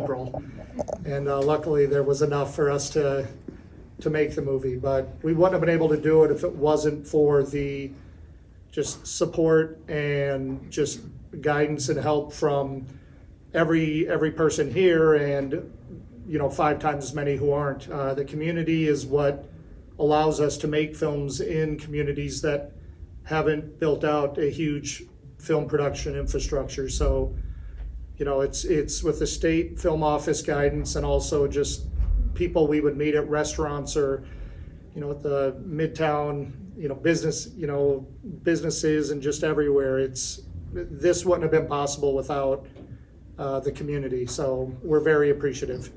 April. And luckily there was enough for us to make the movie, but we wouldn't have been able to do it if it wasn't for the just support and just guidance and help from every person here, and 5 times as many who aren't. The community is what allows us to make films in communities that haven't built out a huge film production infrastructure. So it's with the state film office guidance, and also just people we would meet at restaurants or at the Midtown businesses and just everywhere. This wouldn't have been possible without the community, so we're very appreciative.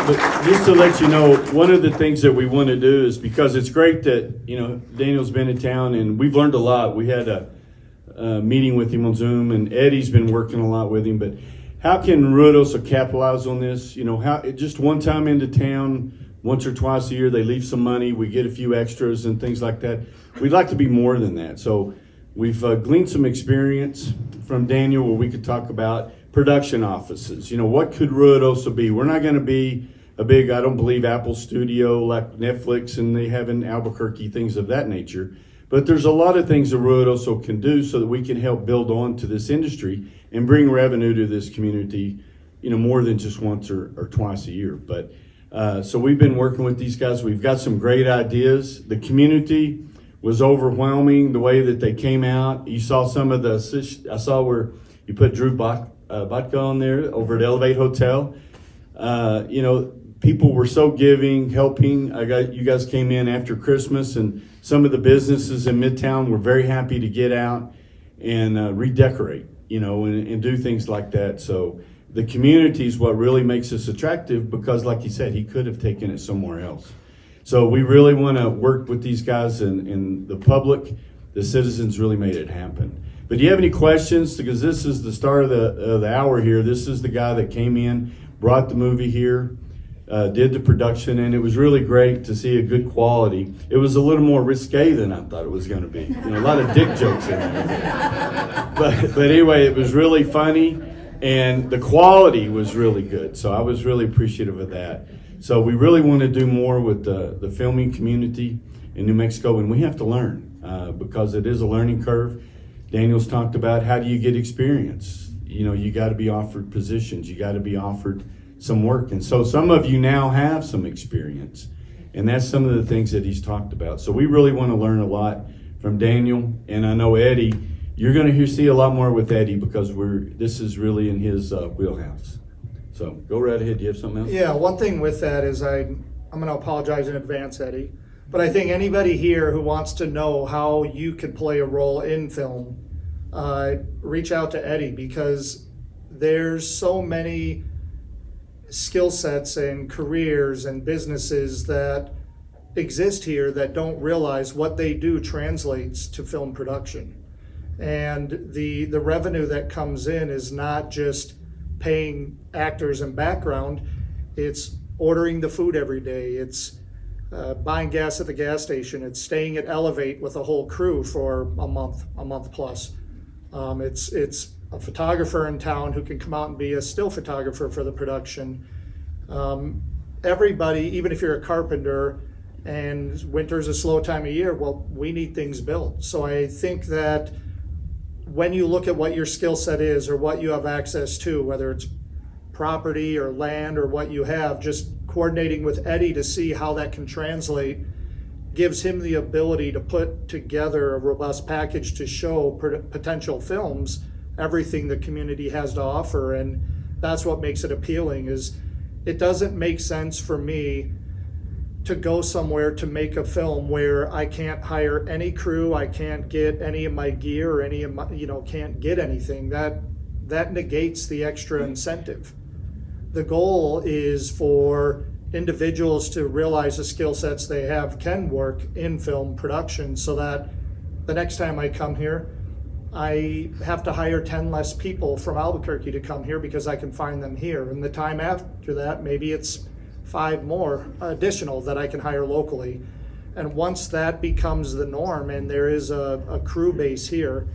But just to let you know, one of the things that we want to do is, because it's great that Daniel's been in town and we've learned a lot. We had a meeting with him on Zoom, and Eddie's been working a lot with him. But how can Ruidoso capitalize on this? How just one time into town, once or twice a year, they leave some money. We get a few extras and things like that. We'd like to be more than that. So we've gleaned some experience from Daniel where we could talk about production offices. What could Ruidoso be? We're not going to be a big, I don't believe, Apple studio like Netflix and they have in Albuquerque, things of that nature. But there's a lot of things that Ruidoso can do so that we can help build on to this industry and bring revenue to this community, more than just once or twice a year. But so we've been working with these guys. We've got some great ideas. The community was overwhelming the way that they came out. You saw some of I saw where you put Drew Vodka on there over at Elevate Hotel. People were so giving, helping. You guys came in after Christmas, and some of the businesses in Midtown were very happy to get out and redecorate, and do things like that. So the community is what really makes us attractive, because like you said, he could have taken it somewhere else. So we really want to work with these guys, and the public, the citizens really made it happen. But do you have any questions? Because this is the start of the hour here. This is the guy that came in, brought the movie here, did the production, and it was really great to see a good quality. It was a little more risque than I thought it was going to be. A lot of dick jokes in there. But anyway, it was really funny, and the quality was really good. So I was really appreciative of that. So we really want to do more with the filming community in New Mexico, and we have to learn because it is a learning curve. Daniel's talked about, how do you get experience? You got to be offered positions. You got to be offered some work. And so some of you now have some experience, and that's some of the things that he's talked about. So we really want to learn a lot from Daniel, and I know Eddie, you're going to see a lot more with Eddie, because this is really in his wheelhouse. So go right ahead. Do you have something else? Yeah, one thing with that is I'm going to apologize in advance, Eddie, but I think anybody here who wants to know how you could play a role in film, reach out to Eddie, because there's so many skill sets and careers and businesses that exist here that don't realize what they do translates to film production. And the revenue that comes in is not just paying actors and background, it's ordering the food every day, it's buying gas at the gas station, it's staying at Elevate with a whole crew for a month plus. It's a photographer in town who can come out and be a still photographer for the production. Everybody, even if you're a carpenter and winter's a slow time of year, well, we need things built. So I think that when you look at what your skill set is or what you have access to, whether it's property or land or what you have, just coordinating with Eddie to see how that can translate gives him the ability to put together a robust package to show potential films everything the community has to offer. And that's what makes it appealing. Is it doesn't make sense for me to go somewhere to make a film where I can't hire any crew, I can't get any of my gear, or any of my, can't get anything. That negates the extra incentive. The goal is for individuals to realize the skill sets they have can work in film production, so that the next time I come here, I have to hire 10 less people from Albuquerque to come here because I can find them here. And the time after that, maybe it's 5 more additional that I can hire locally. And once that becomes the norm and there is a crew base here,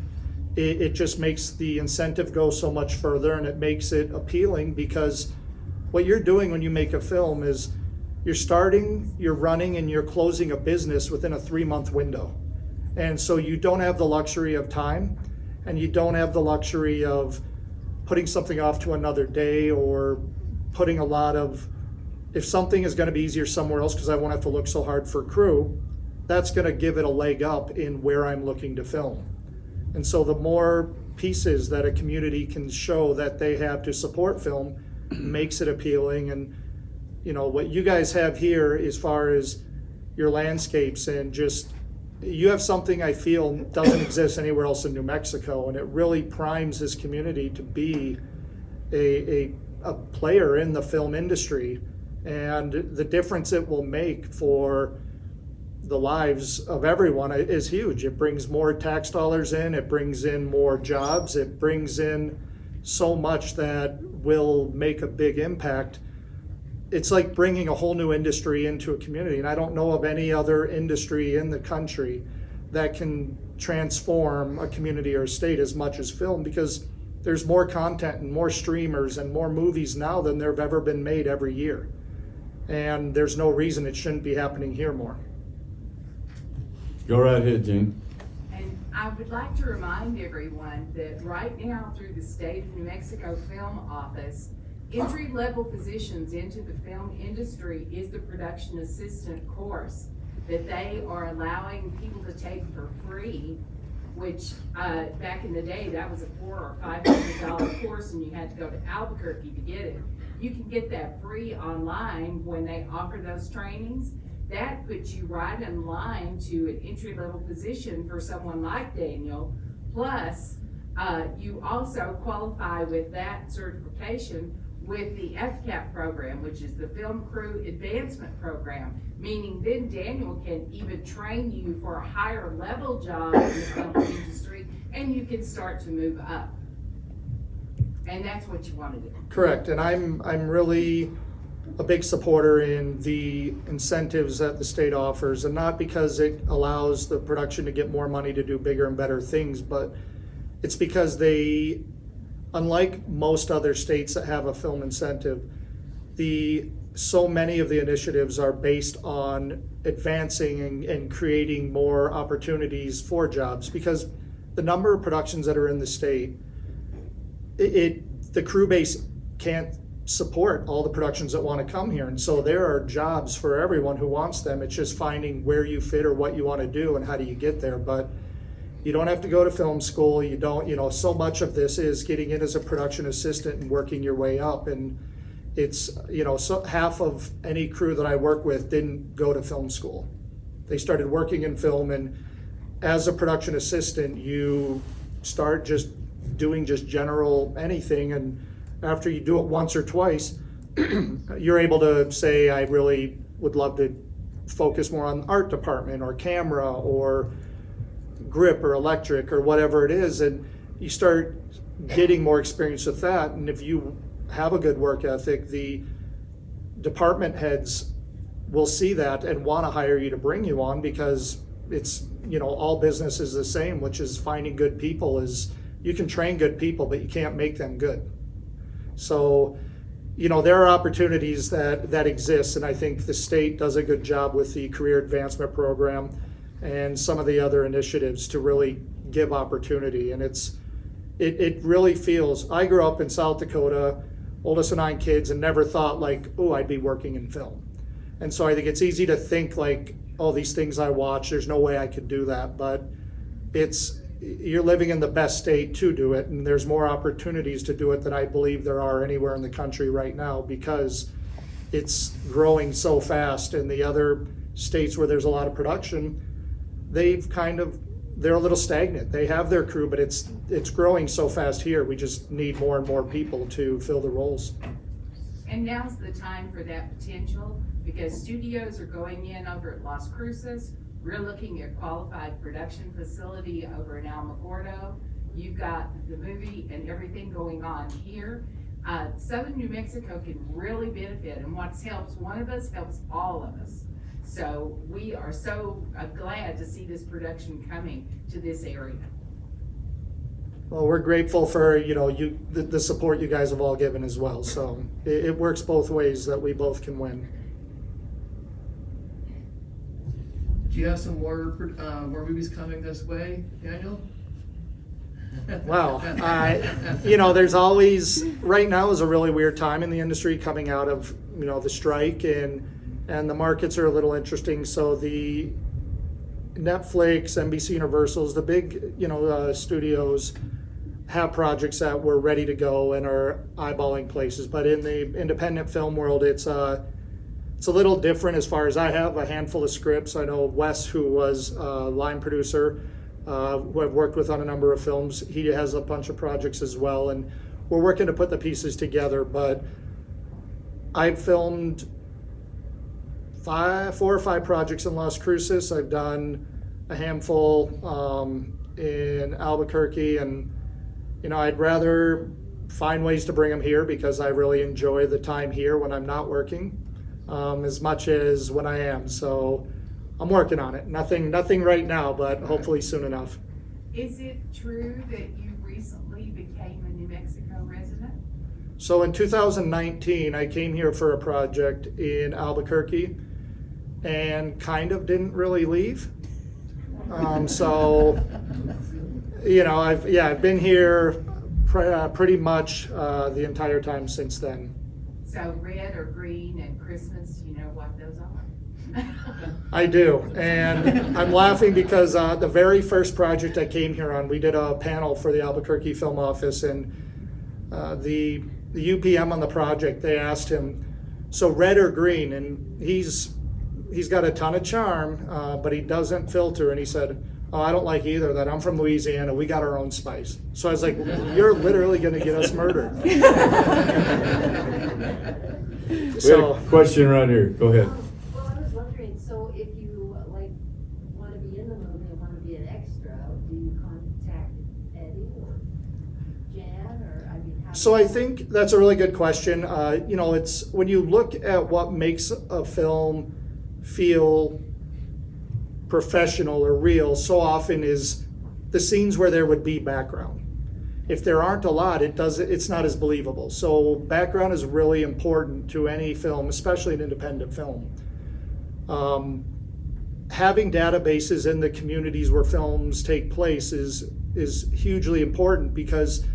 it just makes the incentive go so much further, and it makes it appealing, because what you're doing when you make a film is you're starting, you're running, and you're closing a business within a 3-month window. And so you don't have the luxury of time, and you don't have the luxury of putting something off to another day, or putting a lot of, if something is going to be easier somewhere else because I won't have to look so hard for crew, that's going to give it a leg up in where I'm looking to film. And so the more pieces that a community can show that they have to support film makes it appealing. And you know what you guys have here as far as your landscapes, and just, you have something I feel doesn't exist anywhere else in New Mexico, and it really primes this community to be a player in the film industry. And the difference it will make for the lives of everyone is huge. It brings more tax dollars in, it brings in more jobs, it brings in so much that will make a big impact. It's like bringing a whole new industry into a community, and I don't know of any other industry in the country that can transform a community or a state as much as film, because there's more content and more streamers and more movies now than there have ever been made every year. And there's no reason it shouldn't be happening here more. Go right ahead, Jane. And I would like to remind everyone that right now, through the State of New Mexico Film Office, entry-level positions into the film industry is the production assistant course that they are allowing people to take for free, which back in the day, that was a $400 or $500 course, and you had to go to Albuquerque to get it. You can get that free online when they offer those trainings. That puts you right in line to an entry-level position for someone like Daniel. Plus, you also qualify with that certification with the FCAP program, which is the Film Crew Advancement Program, meaning then Daniel can even train you for a higher level job in the film industry, and you can start to move up. And that's what you want to do. Correct, and I'm really a big supporter in the incentives that the state offers, and not because it allows the production to get more money to do bigger and better things, but it's because they, unlike most other states that have a film incentive, so many of the initiatives are based on advancing and creating more opportunities for jobs, because the number of productions that are in the state, the crew base can't support all the productions that want to come here. And so there are jobs for everyone who wants them. It's just finding where you fit or what you want to do and how do you get there. But you don't have to go to film school. You don't, so much of this is getting in as a production assistant and working your way up. And it's, so half of any crew that I work with didn't go to film school. They started working in film, and as a production assistant, you start just doing just general anything, and after you do it once or twice, you're able to say, I really would love to focus more on art department or camera or grip or electric or whatever it is, and you start getting more experience with that. And if you have a good work ethic, the department heads will see that and want to hire you to bring you on, because it's, all business is the same, which is finding good people. Is you can train good people, but you can't make them good. So, there are opportunities that exist, and I think the state does a good job with the career advancement program and some of the other initiatives to really give opportunity. And it really feels, I grew up in South Dakota, oldest of 9 kids, and never thought I'd be working in film. And so I think it's easy to think these things I watch, there's no way I could do that, but you're living in the best state to do it, and there's more opportunities to do it than I believe there are anywhere in the country right now, because it's growing so fast. And the other states where there's a lot of production, they're a little stagnant. They have their crew, but it's growing so fast here. We just need more and more people to fill the roles. And now's the time for that potential, because studios are going in over at Las Cruces. We're looking at qualified production facility over in Alamogordo. You've got the movie and everything going on here. Southern New Mexico can really benefit, and what helps one of us helps all of us. So we are so glad to see this production coming to this area. Well, we're grateful for, the support you guys have all given as well. So it works both ways that we both can win. Do you have some more movies coming this way, Daniel? Wow. There's always, right now is a really weird time in the industry coming out of, the strike and the markets are a little interesting. So the Netflix, NBC Universals, the big, studios have projects that were ready to go and are eyeballing places. But in the independent film world, it's a little different as far as I have a handful of scripts. I know Wes, who was a line producer, who I've worked with on a number of films, he has a bunch of projects as well. And we're working to put the pieces together. But I've filmed 4 or 5 projects in Las Cruces. I've done a handful in Albuquerque, and I'd rather find ways to bring them here because I really enjoy the time here when I'm not working as much as when I am. So I'm working on it. Nothing right now, but hopefully soon enough. Is it true that you recently became a New Mexico resident? So in 2019, I came here for a project in Albuquerque and kind of didn't really leave. I've been here pretty much the entire time since then. So red or green and Christmas, you know what those are? I do, and I'm laughing because the very first project I came here on, we did a panel for the Albuquerque Film Office, and the UPM on the project, they asked him, so red or green? And he's got a ton of charm, but he doesn't filter, and he said, oh, I don't like either of that. I'm from Louisiana. We got our own spice. So I was like, you're literally going to get us murdered. We had a question right here. Go ahead. Well, I was wondering, so if you want to be in the movie and want to be an extra, do you contact Eddie or Jan, or how? So I think that's a really good question. It's when you look at what makes a film feel professional or real, so often is the scenes where there would be background. If there aren't a lot, it's not as believable. So background is really important to any film, especially an independent film. Having databases in the communities where films take place is hugely important because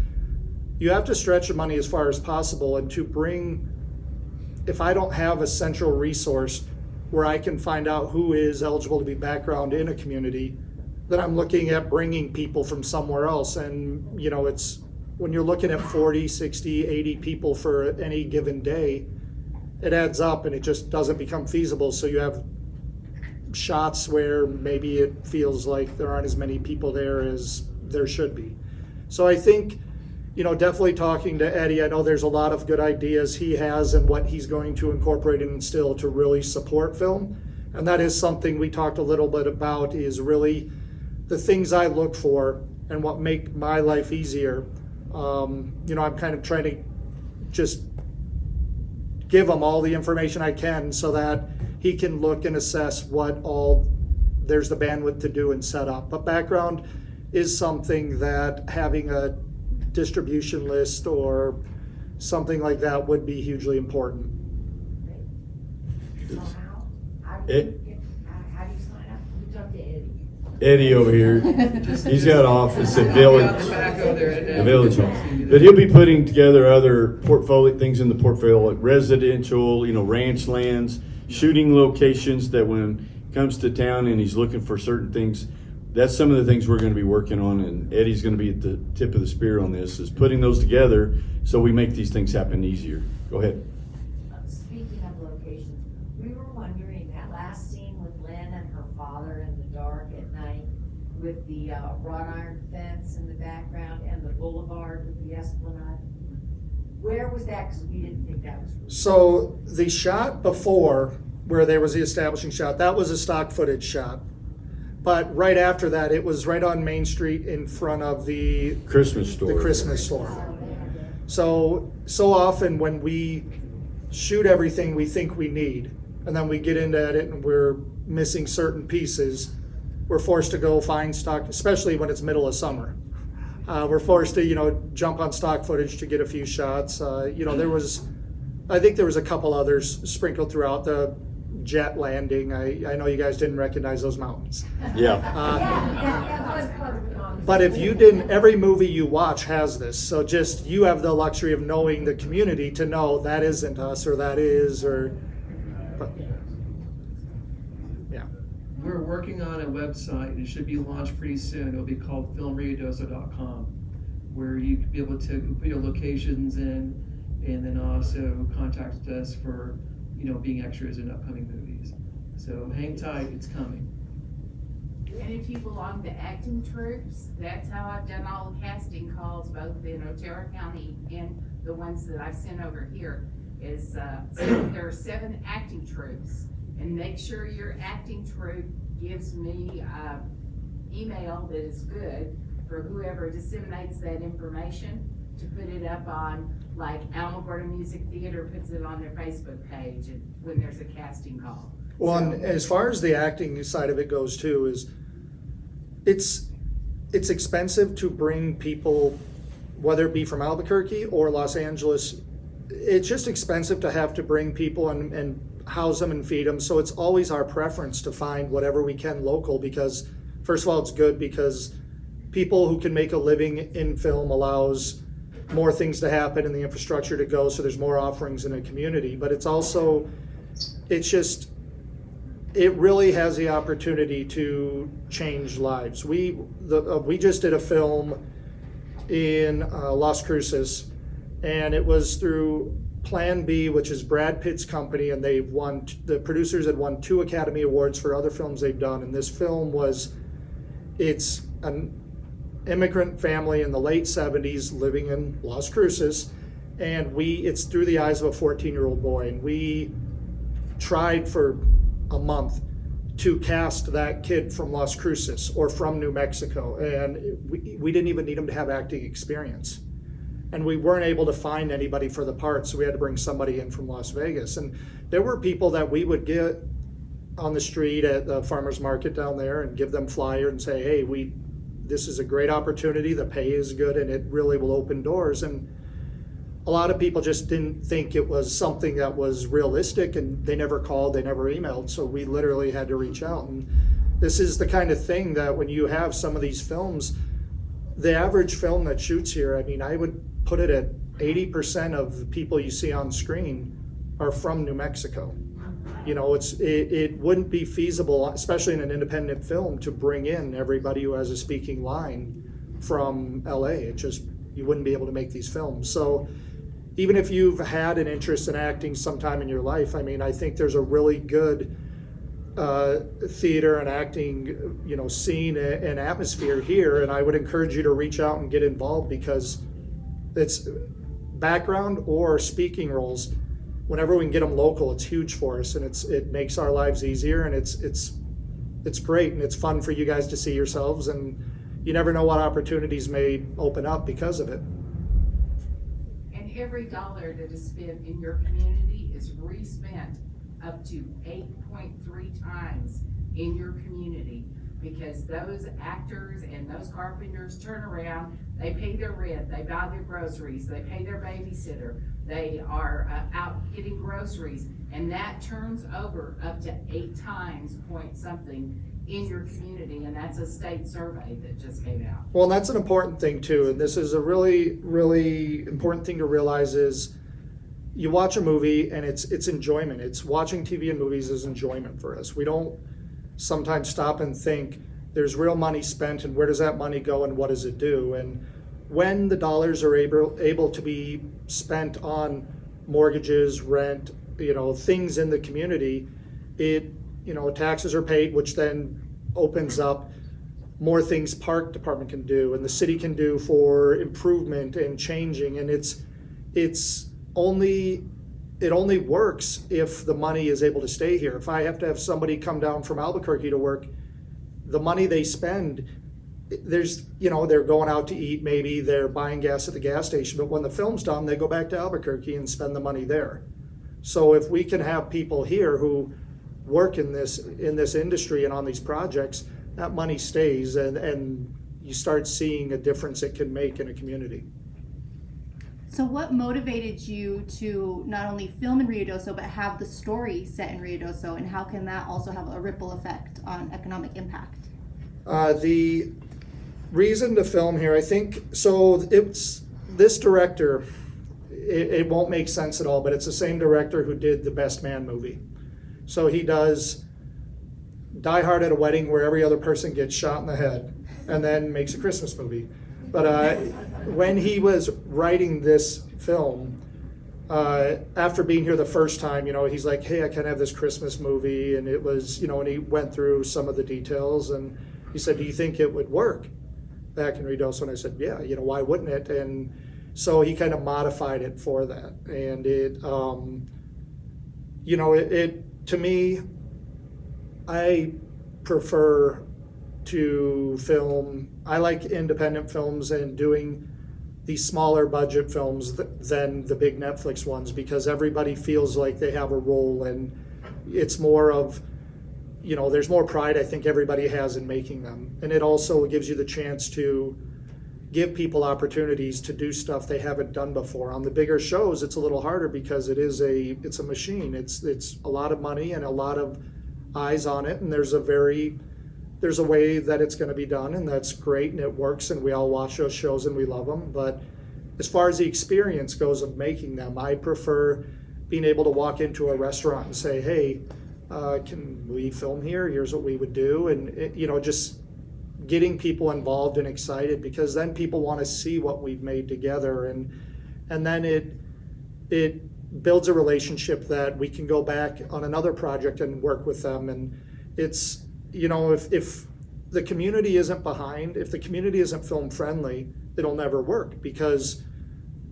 you have to stretch the money as far as possible, and to bring, if I don't have a central resource where I can find out who is eligible to be background in a community, then I'm looking at bringing people from somewhere else. And, it's when you're looking at 40, 60, 80 people for any given day, it adds up and it just doesn't become feasible. So you have shots where maybe it feels like there aren't as many people there as there should be. So I think, definitely talking to Eddie, I know there's a lot of good ideas he has and what he's going to incorporate and instill to really support film. And that is something we talked a little bit about, is really the things I look for and what make my life easier. I'm kind of trying to just give him all the information I can so that he can look and assess what all there's the bandwidth to do and set up. But background is something that having a distribution list or something like that would be hugely important. So how do you sign up? You talk to Eddie. Eddie over here, he's got an office at Villiage, the Village. Home. But he'll be putting together other portfolio things in the portfolio, like residential, ranch lands, shooting locations that when he comes to town and he's looking for certain things, that's some of the things we're going to be working on, and Eddie's going to be at the tip of the spear on this, is putting those together so we make these things happen easier. Go ahead. Speaking of locations, we were wondering that last scene with Lynn and her father in the dark at night with the wrought iron fence in the background and the boulevard with the esplanade. Where was that? Because we didn't think that was. So the shot before, where there was the establishing shot, that was a stock footage shot. But right after that, it was right on Main Street in front of the Christmas store. The Christmas store. So often when we shoot everything we think we need, and then we get into edit and we're missing certain pieces, we're forced to go find stock, especially when it's middle of summer. we're forced to, jump on stock footage to get a few shots. I think there was a couple others sprinkled throughout the jet landing. I know you guys didn't recognize those mountains. Yeah. That was part of it. But if you didn't, every movie you watch has this. So just, you have the luxury of knowing the community to know that isn't us or that is, but, yeah. We're working on a website, it should be launched pretty soon, it'll be called filmruidoso.com, where you can be able to put your locations in, and then also contact us for, being extras in upcoming movies. So hang tight, it's coming. And if you belong to acting troops, that's how I've done all the casting calls, both in Otero County and the ones that I've sent over here, is, so there are 7 acting troops. And make sure your acting troop gives me email that is good for whoever disseminates that information to put it up on, like Alamogordo Music Theater puts it on their Facebook page when there's a casting call. Well, So- and as far as the acting side of it goes too, is it's expensive to bring people, whether it be from Albuquerque or Los Angeles. It's just expensive to have to bring people and house them and feed them. So it's always our preference to find whatever we can local, because first of all, it's good because people who can make a living in film allows more things to happen and the infrastructure to go, so there's more offerings in a community. But it's also, it really has the opportunity to change lives. We just did a film in Las Cruces, and it was through Plan B, which is Brad Pitt's company, and the producers had won 2 Academy Awards for other films they've done. And this film it's an immigrant family in the late 70s living in Las Cruces, and it's through the eyes of a 14-year-old boy. And we tried for a month to cast that kid from Las Cruces or from New Mexico, and we didn't even need him to have acting experience. And we weren't able to find anybody for the part, so we had to bring somebody in from Las Vegas. And there were people that we would get on the street at the farmer's market down there and give them flyers and say, hey, this is a great opportunity, the pay is good, and it really will open doors. And a lot of people just didn't think it was something that was realistic, and they never called, they never emailed, so we literally had to reach out. And this is the kind of thing that when you have some of these films, the average film that shoots here, I would put it at 80% of the people you see on screen are from New Mexico. It wouldn't be feasible, especially in an independent film, to bring in everybody who has a speaking line from LA. You wouldn't be able to make these films. So even if you've had an interest in acting sometime in your life, I think there's a really good theater and acting, scene and atmosphere here, and I would encourage you to reach out and get involved, because it's background or speaking roles. Whenever we can get them local, it's huge for us, and it makes our lives easier, and it's great, and it's fun for you guys to see yourselves, and you never know what opportunities may open up because of it. And every dollar that is spent in your community is re-spent up to 8.3 times in your community, because those actors and those carpenters turn around, they pay their rent, they buy their groceries, they pay their babysitter, they are out getting groceries, and that turns over up to 8 times point something in your community, and that's a state survey that just came out. Well, that's an important thing too, and this is a really, really important thing to realize is you watch a movie and it's enjoyment. It's watching TV and movies is enjoyment for us. We don't sometimes stop and think there's real money spent, and where does that money go and what does it do? And when the dollars are able to be spent on mortgages, rent, things in the community, taxes are paid, which then opens up more things park department can do and the city can do for improvement and changing. And it only works if the money is able to stay here. If I have to have somebody come down from Albuquerque to work, the money they spend, they're going out to eat, maybe they're buying gas at the gas station, but when the film's done, they go back to Albuquerque and spend the money there. So if we can have people here who work in this industry and on these projects, that money stays, and you start seeing a difference it can make in a community. So what motivated you to not only film in Ruidoso, but have the story set in Ruidoso, and how can that also have a ripple effect on economic impact? The reason to film here, I think, so it's this director, it won't make sense at all, but it's the same director who did the Best Man movie. So he does Die Hard at a Wedding, where every other person gets shot in the head, and then makes a Christmas movie. But when he was writing this film, after being here the first time, he's like, hey, I kind of have this Christmas movie, and it was, and he went through some of the details, and he said, do you think it would work back in Ruidoso? And I said, yeah, why wouldn't it? And so he kind of modified it for that. And it to me, I prefer to film, I like independent films and doing these smaller budget films than the big Netflix ones, because everybody feels like they have a role, and it's more of, there's more pride I think everybody has in making them. And it also gives you the chance to give people opportunities to do stuff they haven't done before. On the bigger shows, it's a little harder because it's a machine. It's a lot of money and a lot of eyes on it, and there's a way that it's going to be done, and that's great, and it works, and we all watch those shows and we love them. But as far as the experience goes of making them, I prefer being able to walk into a restaurant and say, hey, can we film here? Here's what we would do. And just getting people involved and excited, because then people want to see what we've made together, and then it builds a relationship that we can go back on another project and work with them. And it's, if the community isn't behind, if the community isn't film friendly, it'll never work. Because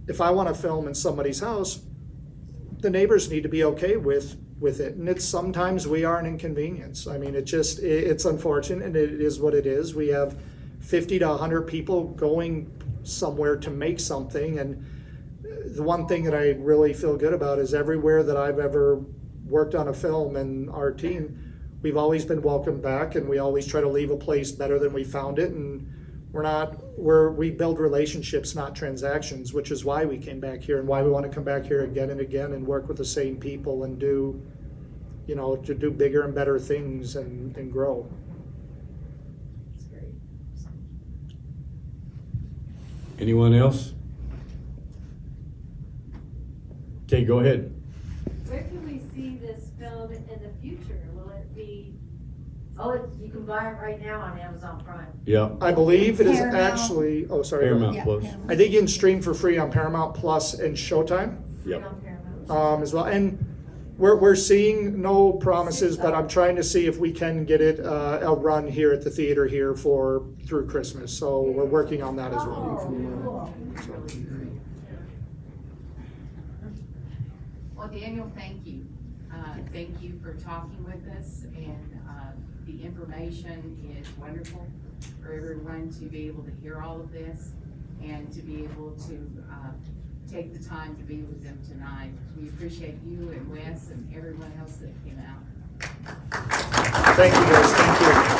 if I want to film in somebody's house, the neighbors need to be okay with it. And it's sometimes we are an inconvenience. I mean, it's unfortunate, and it is what it is. We have 50 to 100 people going somewhere to make something. And the one thing that I really feel good about is everywhere that I've ever worked on a film and our team, we've always been welcomed back, and we always try to leave a place better than we found it. And we build relationships, not transactions, which is why we came back here and why we want to come back here again and again and work with the same people and do, to do bigger and better things and grow. That's great. Anyone else? Okay, go ahead. Where can we see this film in the future? Will it be? You can buy it right now on Amazon Prime. Yeah. I believe it is Paramount. actually, oh, sorry. Paramount Yeah, Plus. Paramount. I think you can stream for free on Paramount Plus and Showtime. Yep. On Paramount. As well. And we're seeing no promises, but I'm trying to see if we can get it a run here at the theater here through Christmas. So we're working on that as well. Cool. Well, Daniel, thank you. Thank you for talking with us, and the information is wonderful for everyone to be able to hear all of this and to be able to take the time to be with them tonight. We appreciate you and Wes and everyone else that came out. Thank you, guys. Thank you.